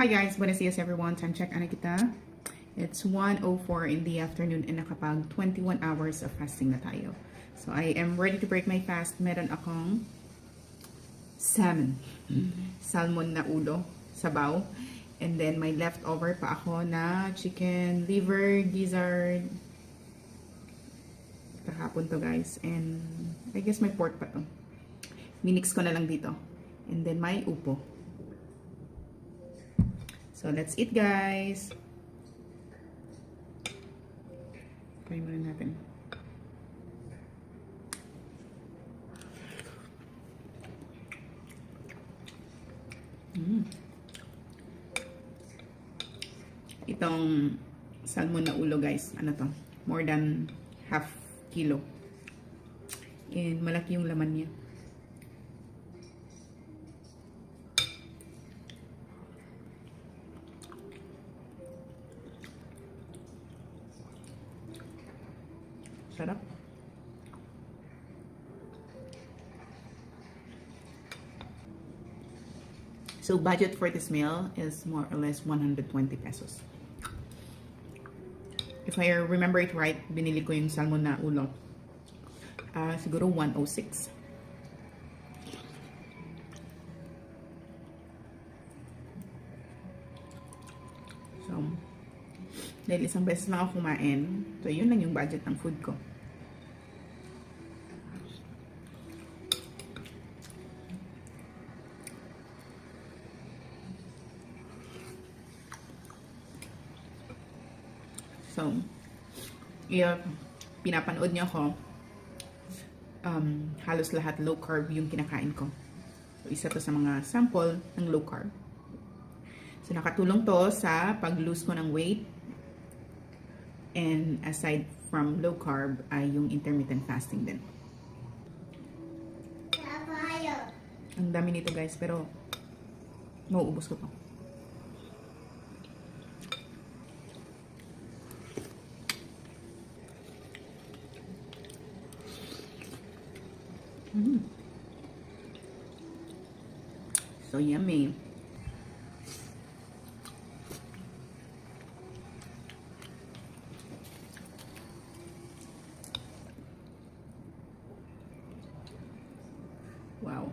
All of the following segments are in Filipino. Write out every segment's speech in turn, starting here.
Hi guys, buenos dias everyone. Time check, ano kita? It's 1:04 in the afternoon and nakapag 21 hours of fasting na tayo. So I am ready to break my fast. Meron akong salmon. Salmon na ulo, sabaw. And then may leftover pa ako na chicken, liver, gizzard. Kahapon to guys. And I guess may pork pa to. Minix ko na lang dito. And then may upo. So that's it guys. Try muna natin. Itong salmon na ulo guys, ano to? More than half kilo. And malaki yung laman niya. Sarap. So budget for this meal is more or less 120 pesos. If I remember it right, binili ko yung salmon na ulo. Siguro 106. So, dahil isang beses lang ako kumain, so yun lang yung budget ng food ko. So, if pinapanood niyo ako, halos lahat low carb yung kinakain ko. So, isa to sa mga sample ng low carb. So, nakatulong to sa pag-lose ko ng weight. And aside from low carb, ay yung intermittent fasting din. Ang dami nito guys, pero mauubos ko to. So yummy. Wow.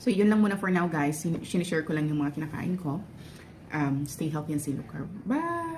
So yun lang muna for now guys. Sinishare ko lang yung mga kinakain ko. Stay healthy and stay low carb. Bye!